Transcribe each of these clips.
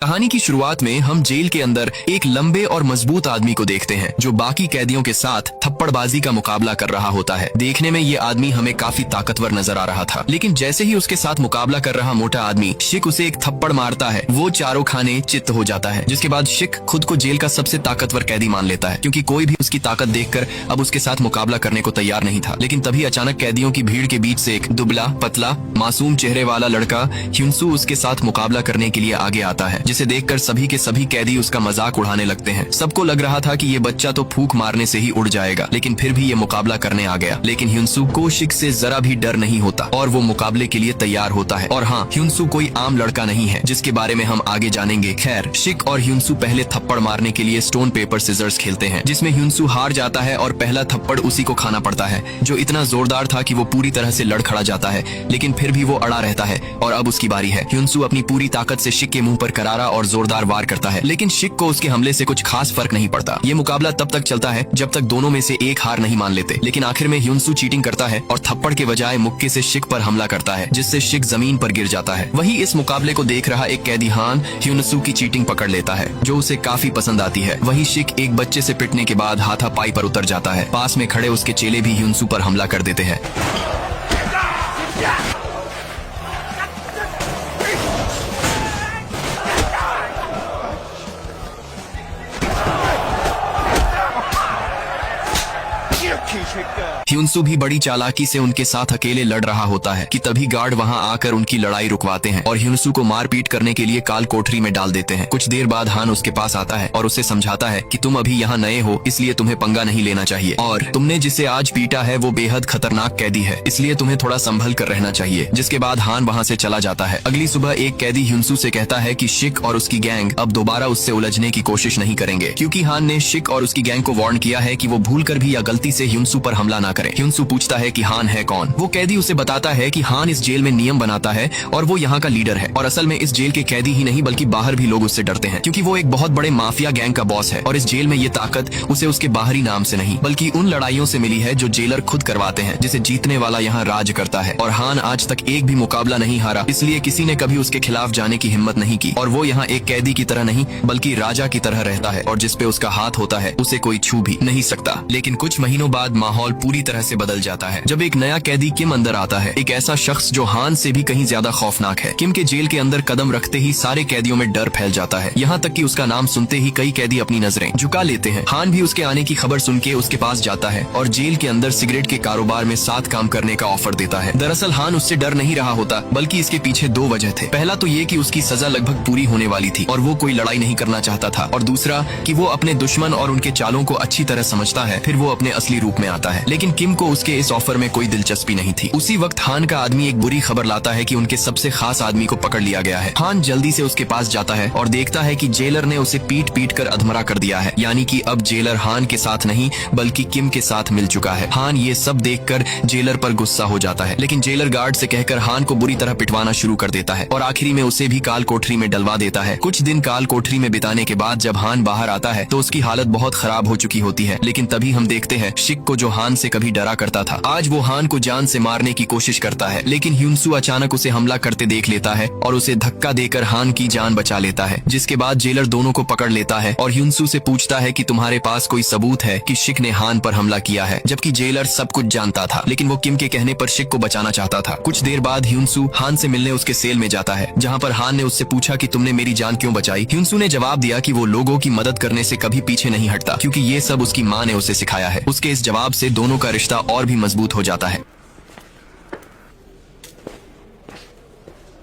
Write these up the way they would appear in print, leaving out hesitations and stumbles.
कहानी की शुरुआत में हम जेल के अंदर एक लंबे और मजबूत आदमी को देखते हैं जो बाकी कैदियों के साथ थप्पड़बाजी का मुकाबला कर रहा होता है। देखने में ये आदमी हमें काफी ताकतवर नजर आ रहा था, लेकिन जैसे ही उसके साथ मुकाबला कर रहा मोटा आदमी शिक उसे एक थप्पड़ मारता है, वो चारों खाने चित्त हो जाता है। जिसके बाद शिक खुद को जेल का सबसे ताकतवर कैदी मान लेता है, क्योंकि कोई भी उसकी ताकत देखकर अब उसके साथ मुकाबला करने को तैयार नहीं था। लेकिन तभी अचानक कैदियों की भीड़ के बीच से एक दुबला पतला मासूम चेहरे वाला लड़का ह्युनसू उसके साथ मुकाबला करने के लिए आगे आता है, जिसे देखकर सभी के सभी कैदी उसका मजाक उड़ाने लगते हैं। सबको लग रहा था कि ये बच्चा तो फूंक मारने से ही उड़ जाएगा, लेकिन फिर भी ये मुकाबला करने आ गया। लेकिन ह्युनसू को शिक से जरा भी डर नहीं होता और वो मुकाबले के लिए तैयार होता है। और हाँ, ह्युनसू कोई आम लड़का नहीं है, जिसके बारे में हम आगे जानेंगे। खैर, शिक और ह्युनसू पहले थप्पड़ मारने के लिए स्टोन पेपर सिजर्स खेलते हैं, जिसमें ह्युनसू हार जाता है और पहला थप्पड़ उसी को खाना पड़ता है, जो इतना जोरदार था कि वो पूरी तरह से लड़ खड़ा जाता है। लेकिन फिर भी वो अड़ा रहता है और अब उसकी बारी है। ह्युनसू अपनी पूरी ताकत से शिक के मुंह पर करारा और जोरदार वार करता है, लेकिन शिक को उसके हमले से कुछ खास फर्क नहीं पड़ता। ये मुकाबला तब तक चलता है जब तक दोनों में से एक हार नहीं मान लेते। लेकिन आखिर में ह्युनसू चीटिंग करता है और थप्पड़ के बजाय मुक्के से शिक पर हमला करता है, जिससे शिक जमीन पर गिर जाता है। वही इस मुकाबले को देख रहा एक कैदी हान ह्युनसू की चीटिंग पकड़ लेता है, जो उसे काफी पसंद आती है। वही शिक एक बच्चे से पिटने के बाद हाथापाई पर उतर जाता है। पास में खड़े उसके चेले भी ह्युनसू पर हमला कर देते हैं। ह्युनसू भी बड़ी चालाकी से उनके साथ अकेले लड़ रहा होता है कि तभी गार्ड वहां आकर उनकी लड़ाई रुकवाते हैं और ह्युनसू को मारपीट करने के लिए काल कोठरी में डाल देते हैं। कुछ देर बाद हान उसके पास आता है और उसे समझाता है कि तुम अभी यहाँ नए हो, इसलिए तुम्हें पंगा नहीं लेना चाहिए, और तुमने जिसे आज पीटा है वो बेहद खतरनाक कैदी है, इसलिए तुम्हें थोड़ा संभल कर रहना चाहिए। जिसके बाद हान वहाँ से चला जाता है। अगली सुबह एक कैदी ह्युनसू से कहता है कि शिक और उसकी गैंग अब दोबारा उससे उलझने की कोशिश नहीं करेंगे, क्योंकि हान ने शिक और उसकी गैंग को वार्न किया है कि वो भूल कर भी या गलती से ह्युनसू पर हमला न करे। ह्युनसू पूछता है कि हान है कौन। वो कैदी उसे बताता है कि हान इस जेल में नियम बनाता है और वो यहाँ का लीडर है, और असल में इस जेल के कैदी ही नहीं बल्कि बाहर भी लोग उससे डरते हैं, क्योंकि वो एक बहुत बड़े माफिया गैंग का बॉस है। और इस जेल में ये ताकत उसे उसके बाहरी नाम से नहीं बल्कि उन लड़ाइयों से मिली है जो जेलर खुद करवाते हैं, जिसे जीतने वाला यहाँ राज करता है। और हान आज तक एक भी मुकाबला नहीं हारा, इसलिए किसी ने कभी उसके खिलाफ जाने की हिम्मत नहीं की। और वो यहाँ एक कैदी की तरह नहीं बल्कि राजा की तरह रहता है, और जिसपे उसका हाथ होता है उसे कोई छू भी नहीं सकता। लेकिन कुछ महीनों बाद माहौल पूरी तरह से बदल जाता है, जब एक नया कैदी किम अंदर आता है। एक ऐसा शख्स जो हान से भी कहीं ज्यादा खौफनाक है। किम के जेल के अंदर कदम रखते ही सारे कैदियों में डर फैल जाता है, यहाँ तक कि उसका नाम सुनते ही कई कैदी अपनी नजरें झुका लेते हैं। हान भी उसके आने की खबर सुन के उसके पास जाता है और जेल के अंदर सिगरेट के कारोबार में साथ काम करने का ऑफर देता है। दरअसल हान उससे डर नहीं रहा होता, बल्कि इसके पीछे दो वजह थे। पहला तो ये कि उसकी सजा लगभग पूरी होने वाली थी और वो कोई लड़ाई नहीं करना चाहता था, और दूसरा कि वो अपने दुश्मन और उनके चालों को अच्छी तरह समझता है, फिर वो अपने असली रूप में आता है। लेकिन किम को उसके इस ऑफर में कोई दिलचस्पी नहीं थी। उसी वक्त हान का आदमी एक बुरी खबर लाता है कि उनके सबसे खास आदमी को पकड़ लिया गया है। हान जल्दी से उसके पास जाता है और देखता है कि जेलर ने उसे पीट पीट कर अधमरा कर दिया है, यानी कि अब जेलर हान के साथ नहीं बल्कि किम के साथ मिल चुका है। हान ये सब देखकर जेलर पर गुस्सा हो जाता है, लेकिन जेलर गार्ड से कहकर हान को बुरी तरह पिटवाना शुरू कर देता है और आखिरी में उसे भी काल कोठरी में डलवा देता है। कुछ दिन काल कोठरी में बिताने के बाद जब हान बाहर आता है तो उसकी हालत बहुत खराब हो चुकी होती है। लेकिन तभी हम देखते हैं शिक को, जो हान से कभी डरा करता था, आज वो हान को जान से मारने की कोशिश करता है। लेकिन ह्युनसू अचानक उसे हमला करते देख लेता है और उसे धक्का देकर हान की जान बचा लेता है। जिसके बाद जेलर दोनों को पकड़ लेता है और ह्युनसू से पूछता है कि तुम्हारे पास कोई सबूत है कि शिक ने हान पर हमला किया है, जबकि जेलर सब कुछ जानता था, लेकिन वो किम के कहने पर शिक को बचाना चाहता था। कुछ देर बाद ह्युनसू हान से मिलने उसके सेल में जाता है, जहाँ पर हान ने उससे पूछा कि तुमने मेरी जान क्यों बचाई। ह्युनसू ने जवाब दिया कि वो लोगों की मदद करने से कभी पीछे नहीं हटता, क्योंकि ये सब उसकी माँ ने उसे सिखाया है। उसके इस जवाब से दोनों का रिश्ता और भी मजबूत हो जाता है।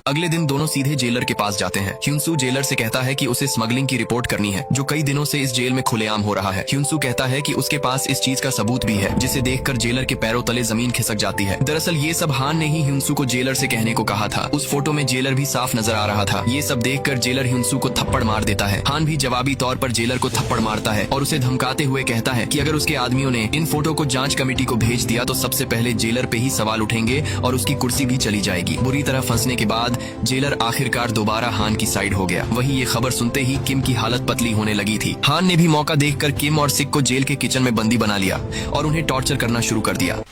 अगले दिन दोनों सीधे जेलर के पास जाते हैं। ह्युनसू जेलर से कहता है कि उसे स्मगलिंग की रिपोर्ट करनी है, जो कई दिनों से इस जेल में खुलेआम हो रहा है। ह्युनसू कहता है कि उसके पास इस चीज का सबूत भी है, जिसे देखकर जेलर के पैरों तले जमीन खिसक जाती है। दरअसल ये सब हान ने ही ह्युनसू को जेलर से कहने को कहा था। उस फोटो में जेलर भी साफ नजर आ रहा था। ये सब देखकर जेलर ह्युनसू को थप्पड़ मार देता है। हान भी जवाबी तौर पर जेलर को थप्पड़ मारता है और उसे धमकाते हुए कहता है कि अगर उसके आदमियों ने इन फोटो को जांच कमेटी को भेज दिया तो सबसे पहले जेलर पे ही सवाल उठेंगे और उसकी कुर्सी भी चली जाएगी। बुरी तरह फंसने के बाद जेलर आखिरकार दोबारा हान की साइड हो गया। वहीं ये खबर सुनते ही किम की हालत पतली होने लगी थी। हान ने भी मौका देखकर किम और सिक को जेल के किचन में बंदी बना लिया और उन्हें टॉर्चर करना शुरू कर दिया।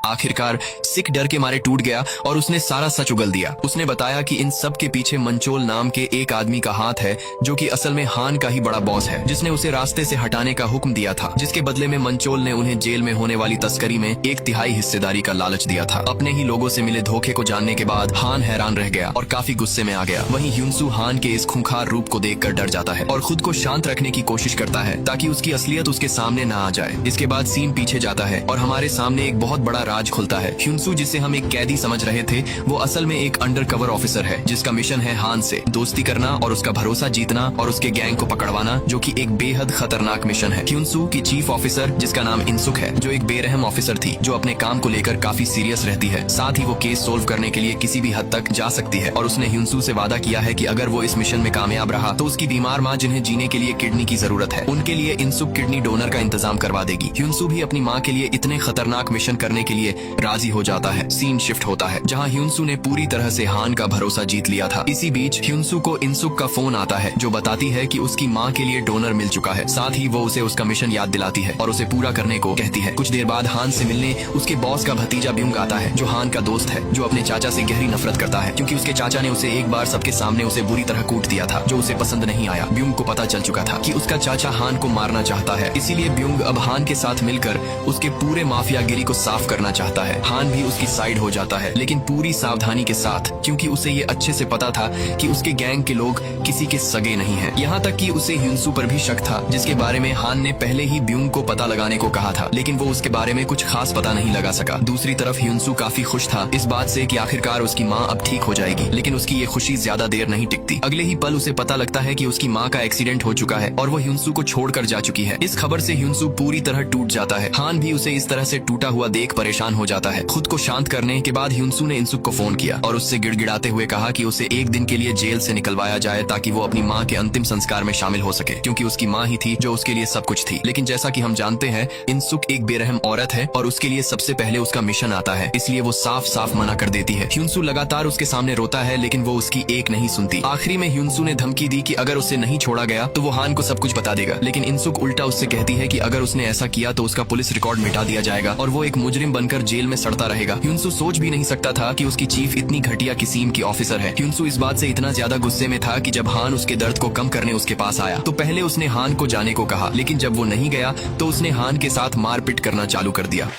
आखिरकार सिक डर के मारे टूट गया और उसने सारा सच उगल दिया। उसने बताया कि इन सब के पीछे मंचोल नाम के एक आदमी का हाथ है, जो कि असल में हान का ही बड़ा बॉस है, जिसने उसे रास्ते से हटाने का हुक्म दिया था, जिसके बदले में मंचोल ने उन्हें जेल में होने वाली तस्करी में 1/3 हिस्सेदारी का लालच दिया था। अपने ही लोगों से मिले धोखे को जानने के बाद हान हैरान रह गया और काफी गुस्से में आ गया। वहीं ह्युनसू हान के इस खूंखार रूप को देखकर डर जाता है और खुद को शांत रखने की कोशिश करता है ताकि उसकी असलियत उसके सामने ना आ जाए। इसके बाद सीन पीछे जाता है और हमारे सामने एक बहुत बड़ा राज खुलता है। ह्युनसू, जिसे हम एक कैदी समझ रहे थे, वो असल में एक अंडरकवर ऑफिसर है जिसका मिशन है हान से दोस्ती करना और उसका भरोसा जीतना और उसके गैंग को पकड़वाना, जो कि एक बेहद खतरनाक मिशन है। ह्युनसू की चीफ ऑफिसर, जिसका नाम इंसुक है, जो एक बेरहम ऑफिसर थी जो अपने काम को लेकर काफी सीरियस रहती है। साथ ही वो केस सोल्व करने के लिए किसी भी हद तक जा सकती है और उसने ह्युनसू से वादा किया है कि अगर वो इस मिशन में कामयाब रहा तो उसकी बीमार माँ, जिन्हें जीने के लिए किडनी की जरूरत है, उनके लिए इंसुक किडनी डोनर का इंतजाम करवा देगी। ह्युनसू भी अपनी माँ के लिए इतने खतरनाक मिशन करने के लिए राजी हो जाता है। सीन शिफ्ट होता है जहाँ ह्युनसू ने पूरी तरह से हान का भरोसा जीत लिया था। इसी बीच ह्युनसू को इंसुक का फोन आता है जो बताती है कि उसकी माँ के लिए डोनर मिल चुका है। साथ ही वो उसे उसका मिशन याद दिलाती है और उसे पूरा करने को कहती है। कुछ देर बाद हान से मिलने उसके बॉस का भतीजा ब्यूंग आता है, जो हान का दोस्त है, जो अपने चाचा से गहरी नफरत करता है क्योंकि उसके चाचा ने उसे एक बार सबके सामने उसे बुरी तरह कूट दिया था, जो उसे पसंद नहीं आया। ब्यूंग को पता चल चुका था कि उसका चाचा हान को मारना चाहता है, इसीलिए ब्यूंग अब हान के साथ मिलकर उसके पूरे माफियागिरी को साफ करना चाहता है। हान भी उसकी साइड हो जाता है, लेकिन पूरी सावधानी के साथ, क्योंकि उसे ये अच्छे से पता था कि उसके गैंग के लोग किसी के सगे नहीं हैं। यहाँ तक कि उसे ह्युनसू पर भी शक था, जिसके बारे में हान ने पहले ही ब्यूंग को पता लगाने को कहा था, लेकिन वो उसके बारे में कुछ खास पता नहीं लगा सका। दूसरी तरफ ह्युनसू काफी खुश था इस बात से कि आखिरकार उसकी माँ अब ठीक हो जाएगी, लेकिन उसकी ये खुशी ज्यादा देर नहीं टिकती। अगले ही पल उसे पता लगता है कि उसकी माँ का एक्सीडेंट हो चुका है और वो ह्युनसू को छोड़कर जा चुकी है। इस खबर से ह्युनसू पूरी तरह टूट जाता है। हान भी उसे इस तरह से टूटा हुआ देख परेशान हो जाता है। खुद को शांत करने के बाद ह्युनसू ने इंसुक को फोन किया और उससे गिड़गिड़ाते हुए कहा कि उसे एक दिन के लिए जेल से निकलवाया जाए ताकि वो अपनी माँ के अंतिम संस्कार में शामिल हो सके, क्योंकि उसकी माँ ही थी जो उसके लिए सब कुछ थी। लेकिन जैसा कि हम जानते हैं, इंसुक एक बेरहम औरत है और उसके लिए सबसे पहले उसका मिशन आता है, इसलिए वो साफ साफ मना कर देती है। ह्युनसू लगातार उसके सामने रोता है, लेकिन वो उसकी एक नहीं सुनती। आखिरी में ह्युनसू ने धमकी दी कि अगर उसे नहीं छोड़ा गया तो वो हान को सब कुछ बता देगा, लेकिन इंसुक उल्टा उससे कहती है कि अगर उसने ऐसा किया तो उसका पुलिस रिकॉर्ड मिटा दिया जाएगा और वो एक मुजरिम बनकर जेल में सड़ता रहेगा। ह्युनसू सोच भी नहीं सकता था कि उसकी चीफ इतनी घटिया किस्म की ऑफिसर है। ह्युनसू इस बात से इतना ज्यादा गुस्से में था कि जब हान उसके दर्द को कम करने उसके पास आया तो पहले उसने हान को जाने को कहा, लेकिन जब वो नहीं गया तो उसने हान के साथ मारपीट करना चालू कर दिया।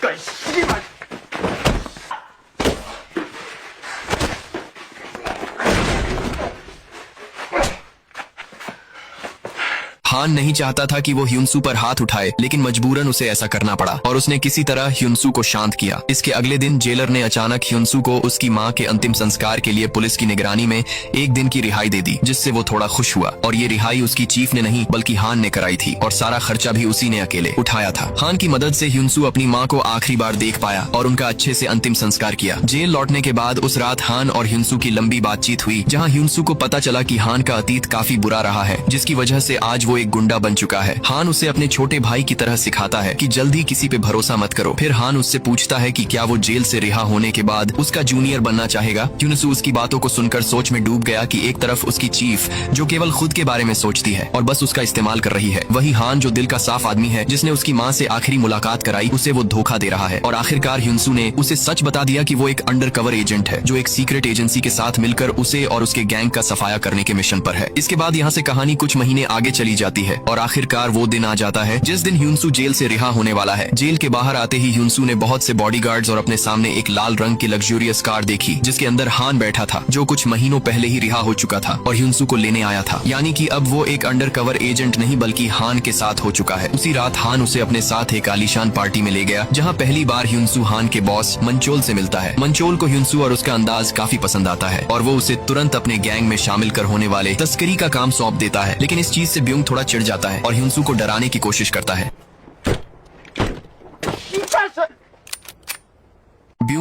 हान नहीं चाहता था कि वो ह्युनसू पर हाथ उठाए, लेकिन मजबूरन उसे ऐसा करना पड़ा और उसने किसी तरह ह्युनसू को शांत किया। इसके अगले दिन जेलर ने अचानक ह्युनसू को उसकी माँ के अंतिम संस्कार के लिए पुलिस की निगरानी में एक दिन की रिहाई दे दी, जिससे वो थोड़ा खुश हुआ। और ये रिहाई उसकी चीफ ने नहीं बल्कि हान ने कराई थी और सारा खर्चा भी उसी ने अकेले उठाया था। हान की मदद से ह्युनसू अपनी माँ को आखिरी बार देख पाया और उनका अच्छे से अंतिम संस्कार किया। जेल लौटने के बाद उस रात हान और ह्युनसू की लंबी बातचीत हुई, जहाँ ह्युनसू को पता चला कि हान का अतीत काफी बुरा रहा है, जिसकी वजह से आज वो एक गुंडा बन चुका है। हान उसे अपने छोटे भाई की तरह सिखाता है कि जल्दी किसी पे भरोसा मत करो। फिर हान उससे पूछता है कि क्या वो जेल से रिहा होने के बाद उसका जूनियर बनना चाहेगा। ह्युनसू उसकी बातों को सुनकर सोच में डूब गया कि एक तरफ उसकी चीफ जो केवल खुद के बारे में सोचती है और बस उसका इस्तेमाल कर रही है, वही हान जो दिल का साफ आदमी है, जिसने उसकी माँ से आखिरी मुलाकात कराई, उसे वो धोखा दे रहा है। और आखिरकार ह्युनसू ने उसे सच बता दिया कि वो एक अंडरकवर एजेंट है जो एक सीक्रेट एजेंसी के साथ मिलकर उसे और उसके गैंग का सफाया करने के मिशन पर है। इसके बाद यहाँ से कहानी कुछ महीने आगे चली जाती है और आखिरकार वो दिन आ जाता है जिस दिन ह्युनसू जेल से रिहा होने वाला है। जेल के बाहर आते ही ह्युनसू ने बहुत से बॉडीगार्ड्स और अपने सामने एक लाल रंग की लग्जूरियस कार देखी, जिसके अंदर हान बैठा था, जो कुछ महीनों पहले ही रिहा हो चुका था और ह्युनसू को लेने आया था। यानी कि अब वो एक अंडरकवर एजेंट नहीं बल्कि हान के साथ हो चुका है। उसी रात हान उसे अपने साथ एक आलीशान पार्टी में ले गया, जहाँ पहली बार ह्युनसू हान के बॉस मंचोल से मिलता है। मंचोल को ह्युनसू और उसका अंदाज काफी पसंद आता है और वो उसे तुरंत अपने गैंग में शामिल कर होने वाले तस्करी का काम सौंप देता है। लेकिन इस चीज से ब्यूंग थोड़ा चिढ़ जाता है और ह्युनसू को डराने की कोशिश करता है।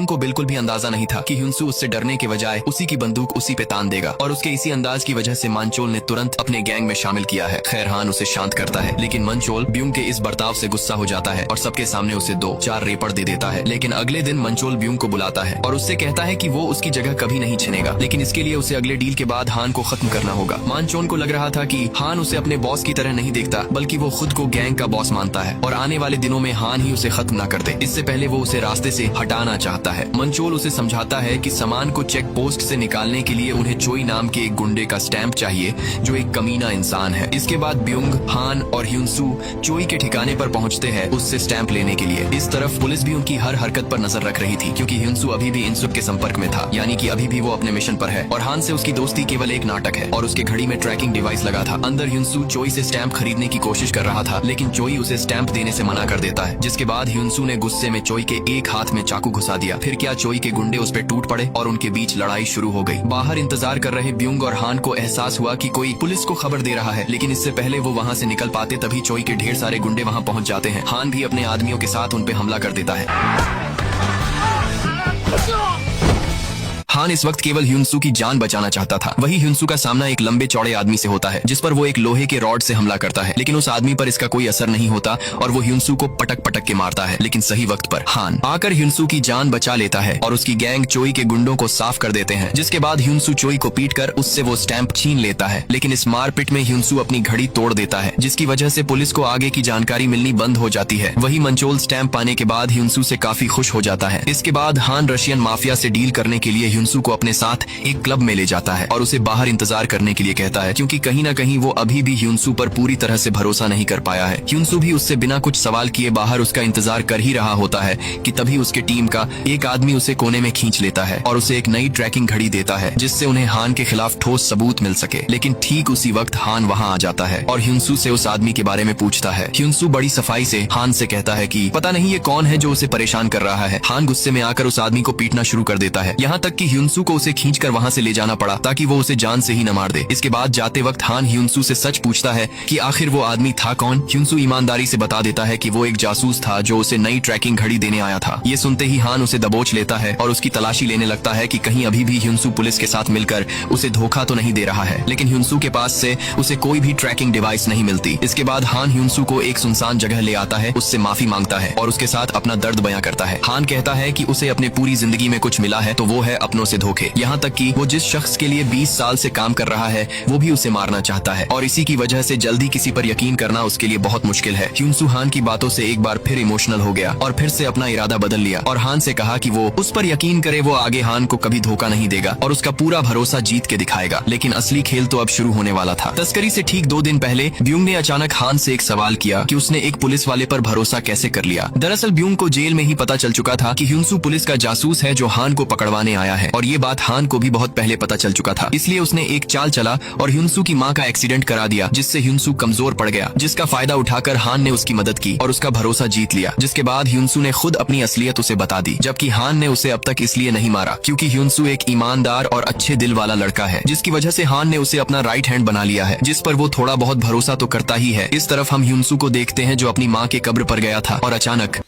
ब्यूंग को बिल्कुल भी अंदाजा नहीं था कि ह्युनसू उससे डरने के बजाय उसी की बंदूक उसी पे तान देगा और उसके इसी अंदाज की वजह से मानचोल ने तुरंत अपने गैंग में शामिल किया है। खैर हान उसे शांत करता है, लेकिन मनचोल ब्यूंग के इस बर्ताव से गुस्सा हो जाता है और सबके सामने उसे 2-4 रेपड़ दे देता है। लेकिन अगले दिन मनचोल ब्यूंग को बुलाता है और उससे कहता है कि वो उसकी जगह कभी नहीं छिनेगा, लेकिन इसके लिए उसे अगले डील के बाद हान को खत्म करना होगा। मानचोल को लग रहा था कि हान उसे अपने बॉस की तरह नहीं देखता, बल्कि वो खुद को गैंग का बॉस मानता है और आने वाले दिनों में हान ही उसे खत्म न कर दे, इससे पहले वो उसे रास्ते से हटाना चाहता है। मनचोल उसे समझाता है कि सामान को चेक पोस्ट से निकालने के लिए उन्हें चोई नाम के एक गुंडे का स्टैंप चाहिए जो एक कमीना इंसान है। इसके बाद ब्यूंग, हान और ह्युनसू चोई के ठिकाने पर पहुंचते हैं उससे स्टैंप लेने के लिए। इस तरफ पुलिस भी उनकी हर हरकत पर नजर रख रही थी, क्योंकि ह्युनसू अभी भी इनसुक के संपर्क में था, यानी कि अभी भी वो अपने मिशन पर है और हान से उसकी दोस्ती केवल एक नाटक है और उसके घड़ी में ट्रैकिंग डिवाइस लगा था। अंदर ह्युनसू चोई से स्टैंप खरीदने की कोशिश कर रहा था, लेकिन चोई उसे स्टैंप देने से मना कर देता है, जिसके बाद ह्युनसू ने गुस्से में चोई के एक हाथ में चाकू घुसा दिया। फिर क्या चोई के गुंडे उस पर टूट पड़े और उनके बीच लड़ाई शुरू हो गई। बाहर इंतजार कर रहे ब्यूंग और हान को एहसास हुआ कि कोई पुलिस को खबर दे रहा है, लेकिन इससे पहले वो वहाँ से निकल पाते तभी चोई के ढेर सारे गुंडे वहाँ पहुँच जाते हैं। हान भी अपने आदमियों के साथ उन पे हमला कर देता है। हान इस वक्त केवल ह्युनसू की जान बचाना चाहता था। वही ह्युनसू का सामना एक लंबे चौड़े आदमी से होता है जिस पर वो एक लोहे के रॉड से हमला करता है, लेकिन उस आदमी पर इसका कोई असर नहीं होता और वो ह्युनसू को पटक पटक के मारता है। लेकिन सही वक्त पर हान आकर ह्युनसू की जान बचा लेता है और उसकी गैंग चोई के गुंडों को साफ कर देते हैं, जिसके बाद ह्युनसू चोई को पीट कर उससे वो स्टैंप छीन लेता है। लेकिन इस मारपीट में ह्युनसू अपनी घड़ी तोड़ देता है, जिसकी वजह से पुलिस को आगे की जानकारी मिलनी बंद हो जाती है। वही मनचोल स्टैंप पाने के बाद ह्युनसू से काफी खुश हो जाता है। इसके बाद हान रशियन माफिया से डील करने के लिए ह्युनसू को अपने साथ एक क्लब में ले जाता है और उसे बाहर इंतजार करने के लिए कहता है, क्योंकि कहीं ना कहीं वो अभी भी ह्युनसू पर पूरी तरह से भरोसा नहीं कर पाया है। ह्युनसू भी उससे बिना कुछ सवाल किए बाहर उसका इंतजार कर ही रहा होता है कि तभी उसके टीम का एक आदमी उसे कोने में खींच लेता है और उसे एक नई ट्रैकिंग घड़ी देता है, जिससे उन्हें हान के खिलाफ ठोस सबूत मिल सके। लेकिन ठीक उसी वक्त हान वहाँ आ जाता है और ह्युनसू से उस आदमी के बारे में पूछता है। ह्युनसू बड़ी सफाई से हान से कहता है कि पता नहीं ये कौन है जो उसे परेशान कर रहा है। हान गुस्से में आकर उस आदमी को पीटना शुरू कर देता है, यहाँ तक कि ह्युनसू को उसे खींचकर वहाँ से ले जाना पड़ा ताकि वो उसे जान से ही न मार दे। इसके बाद जाते वक्त हान ह्युनसू से सच पूछता है कि आखिर वो आदमी था कौन। ह्युनसू ईमानदारी से बता देता है कि वो एक जासूस था जो उसे नई ट्रैकिंग घड़ी देने आया था। ये सुनते ही हान उसे दबोच लेता है और उसकी तलाशी लेने लगता है कि कहीं अभी भी ह्युनसू पुलिस के साथ मिलकर उसे धोखा तो नहीं दे रहा है। लेकिन ह्युनसू के पास से उसे कोई भी ट्रैकिंग डिवाइस नहीं मिलती। इसके बाद हान ह्युनसू को एक सुनसान जगह ले आता है, उससे माफी मांगता है और उसके साथ अपना दर्द बयां करता है। हान कहता है कि उसे अपने पूरी जिंदगी में कुछ मिला है तो वो है अपनों से धोखे, यहाँ तक कि वो जिस शख्स के लिए 20 साल से काम कर रहा है वो भी उसे मारना चाहता है और इसी की वजह से जल्दी किसी पर यकीन करना उसके लिए बहुत मुश्किल है। ह्युनसू हान की बातों से एक बार फिर इमोशनल हो गया और फिर से अपना इरादा बदल लिया और हान से कहा कि वो उस पर यकीन करे, वो आगे हान को कभी धोखा नहीं देगा और उसका पूरा भरोसा जीत के दिखाएगा। लेकिन असली खेल तो अब शुरू होने वाला था। तस्करी से ठीक 2 दिन पहले ब्यूंग ने अचानक हान से एक सवाल किया कि उसने एक पुलिस वाले पर भरोसा कैसे कर लिया। दरअसल ब्यूंग को जेल में ही पता चल चुका था कि ह्युनसू पुलिस का जासूस है जो हान को पकड़वाने आया है और ये बात हान को भी बहुत पहले पता चल चुका था। इसलिए उसने एक चाल चला और ह्युनसू की मां का एक्सीडेंट करा दिया, जिससे ह्युनसू कमजोर पड़ गया, जिसका फायदा उठाकर हान ने उसकी मदद की और उसका भरोसा जीत लिया। जिसके बाद ह्युनसू ने खुद अपनी असलियत उसे बता दी, जबकि हान ने उसे अब तक इसलिए नहीं मारा क्योंकि ह्युनसू एक ईमानदार और अच्छे दिल वाला लड़का है, जिसकी वजह से हान ने उसे अपना राइट हैंड बना लिया है, जिस पर वो थोड़ा बहुत भरोसा तो करता ही है। इस तरफ हम ह्युनसू को देखते हैं जो अपनी माँ के कब्र पर गया था और अचानक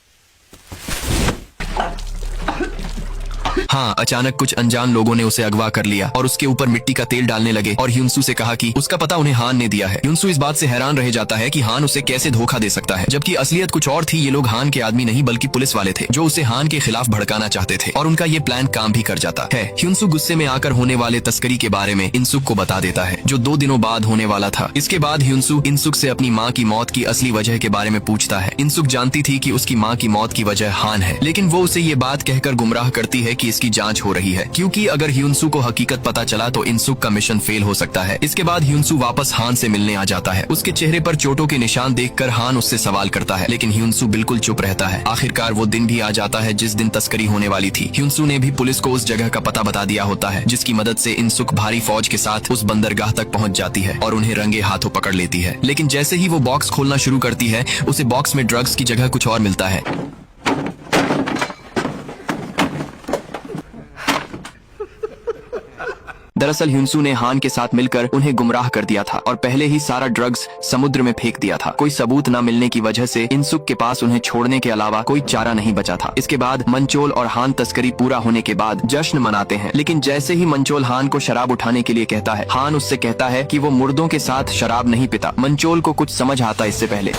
कुछ अनजान लोगों ने उसे अगवा कर लिया और उसके ऊपर मिट्टी का तेल डालने लगे और ह्युनसू से कहा कि उसका पता उन्हें हान ने दिया है। ह्युनसू इस बात से हैरान रह जाता है कि हान उसे कैसे धोखा दे सकता है, जबकि असलियत कुछ और थी। ये लोग हान के आदमी नहीं बल्कि पुलिस वाले थे जो उसे हान के खिलाफ भड़काना चाहते थे और उनका ये प्लान काम भी कर जाता है। ह्युनसू गुस्से में आकर होने वाले तस्करी के बारे में इनसुक को बता देता है जो 2 दिनों बाद होने वाला था। इसके बाद ह्युनसू इनसुक से अपनी माँ की मौत की असली वजह के बारे में पूछता है। इनसुक जानती थी कि उसकी माँ की मौत की वजह हान है, लेकिन वो उसे ये बात कहकर गुमराह करती है कि इसकी जांच हो रही है, क्योंकि अगर ह्युनसू को हकीकत पता चला तो इनसुक का मिशन फेल हो सकता है। इसके बाद ह्युनसू वापस हान से मिलने आ जाता है। उसके चेहरे पर चोटों के निशान देखकर हान उससे सवाल करता है, लेकिन ह्युनसू बिल्कुल चुप रहता है। आखिरकार वो दिन भी आ जाता है जिस दिन तस्करी होने वाली थी। ह्युनसू ने भी पुलिस को उस जगह का पता बता दिया होता है, जिसकी मदद से इनसुक भारी फौज के साथ उस बंदरगाह तक पहुंच जाती है और उन्हें रंगे हाथों पकड़ लेती है। लेकिन जैसे ही वो बॉक्स खोलना शुरू करती है, उसे बॉक्स में ड्रग्स की जगह कुछ और मिलता है। दरअसल ह्युनसू ने हान के साथ मिलकर उन्हें गुमराह कर दिया था और पहले ही सारा ड्रग्स समुद्र में फेंक दिया था। कोई सबूत न मिलने की वजह से इनसुक के पास उन्हें छोड़ने के अलावा कोई चारा नहीं बचा था। इसके बाद मंचोल और हान तस्करी पूरा होने के बाद जश्न मनाते हैं, लेकिन जैसे ही मंचोल हान को शराब उठाने के लिए कहता है, हान उससे कहता है कि वो मुर्दों के साथ शराब नहीं पीता। मंचोल को कुछ समझ आता इससे पहले।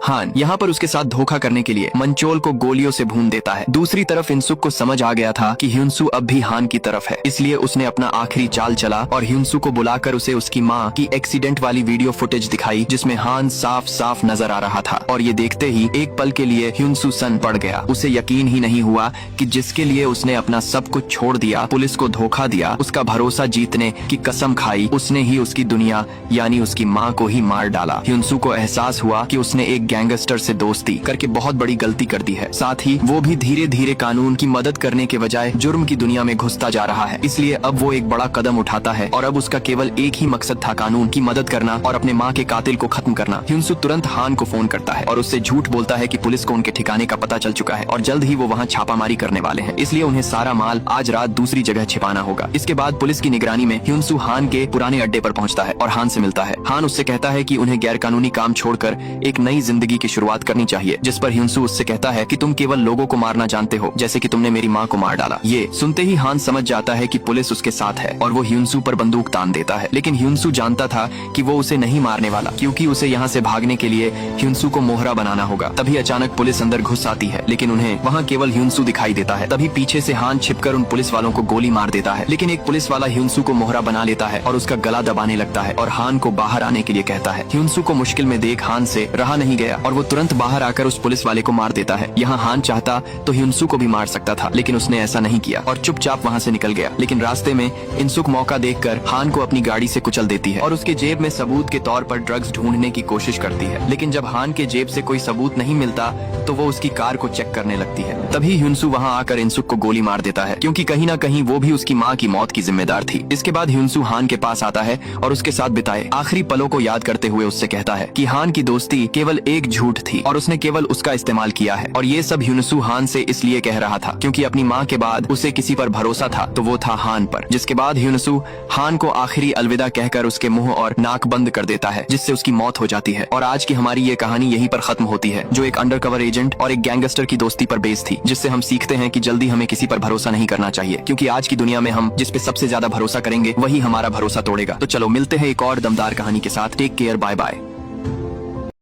हान यहाँ पर उसके साथ धोखा करने के लिए मंचोल को गोलियों से भून देता है। दूसरी तरफ इनसुक को समझ आ गया था कि ह्युनसू अब भी हान की तरफ है, इसलिए उसने अपना आखिरी चाल चला और ह्युनसू को बुलाकर उसे उसकी माँ की एक्सीडेंट वाली वीडियो फुटेज दिखाई, जिसमें हान साफ साफ नजर आ रहा था। और ये देखते ही एक पल के लिए ह्युनसू सन पड़ गया। उसे यकीन ही नहीं हुआ कि जिसके लिए उसने अपना सब कुछ छोड़ दिया, पुलिस को धोखा दिया, उसका भरोसा जीतने की कसम खाई, उसने ही उसकी दुनिया यानी उसकी माँ को ही मार डाला। ह्युनसू को एहसास हुआ कि उसने एक गैंगस्टर से दोस्ती करके बहुत बड़ी गलती कर दी है। साथ ही वो भी धीरे धीरे कानून की मदद करने के बजाय जुर्म की दुनिया में घुसता जा रहा है। इसलिए अब वो एक बड़ा कदम उठाता है और अब उसका केवल एक ही मकसद था, कानून की मदद करना और अपने माँ के कातिल को खत्म करना। ह्युनसू तुरंत हान को फोन करता है और उससे झूठ बोलता है कि पुलिस को उनके ठिकाने का पता चल चुका है और जल्द ही वो वहाँ छापामारी करने वाले हैं, इसलिए उन्हें सारा माल आज रात दूसरी जगह छिपाना होगा। इसके बाद पुलिस की निगरानी में ह्युनसू हान के पुराने अड्डे पर पहुँचता है और हान से मिलता है। हान उससे कहता है कि उन्हें गैर कानूनी काम छोड़कर एक नई जिंदगी की शुरुआत करनी चाहिए, जिस पर ह्युनसू उससे कहता है कि तुम केवल लोगों को मारना जानते हो, जैसे कि तुमने मेरी माँ को मार डाला। ये सुनते ही हान समझ जाता है कि पुलिस उसके साथ है और वो ह्युनसू पर बंदूक तान देता है। लेकिन ह्युनसू जानता था कि वो उसे नहीं मारने वाला, क्योंकि उसे यहाँ से भागने के लिए ह्युनसू को मोहरा बनाना होगा। तभी अचानक पुलिस अंदर घुस आती है, लेकिन उन्हें वहाँ केवल ह्युनसू दिखाई देता है। तभी पीछे से हान छिपकर उन पुलिस वालों को गोली मार देता है, लेकिन एक पुलिस वाला ह्युनसू को मोहरा बना लेता है और उसका गला दबाने लगता है और हान को बाहर आने के लिए कहता है। ह्युनसू को मुश्किल में देख हान से रहा नहीं गया और वो तुरंत बाहर आकर उस पुलिस वाले को मार देता है। यहाँ हान चाहता तो ह्युनसू को भी मार सकता था, लेकिन उसने ऐसा नहीं किया और चुपचाप वहाँ से निकल गया। लेकिन रास्ते में इनसुक मौका देखकर हान को अपनी गाड़ी से कुचल देती है और उसके जेब में सबूत के तौर पर ड्रग्स ढूंढने की कोशिश करती है। लेकिन जब हान के जेब से कोई सबूत नहीं मिलता तो वो उसकी कार को चेक करने लगती है। तभी ह्युनसू वहाँ आकर इनसुक को गोली मार देता है, क्योंकि कहीं न कहीं वो भी उसकी माँ की मौत की जिम्मेदार थी। इसके बाद ह्युनसू हान के पास आता है और उसके साथ बिताए आखिरी पलों को याद करते हुए उससे कहता है कि हान की दोस्ती केवल एक झूठ थी और उसने केवल उसका इस्तेमाल किया है। और ये सब ह्युनसू हान से इसलिए कह रहा था क्योंकि अपनी माँ के बाद उसे किसी पर भरोसा था तो वो था हान पर। जिसके बाद ह्युनसू हान को आखिरी अलविदा कहकर उसके मुंह और नाक बंद कर देता है, जिससे उसकी मौत हो जाती है। और आज की हमारी ये कहानी यहीं पर खत्म होती है, जो एक अंडरकवर एजेंट और एक गैंगस्टर की दोस्ती पर बेस्ड थी, जिससे हम सीखते हैं कि जल्दी हमें किसी पर भरोसा नहीं करना चाहिए, क्योंकि आज की दुनिया में हम जिस पे सबसे ज्यादा भरोसा करेंगे वही हमारा भरोसा तोड़ेगा। तो चलो मिलते हैं एक और दमदार कहानी के साथ। Take care, bye bye.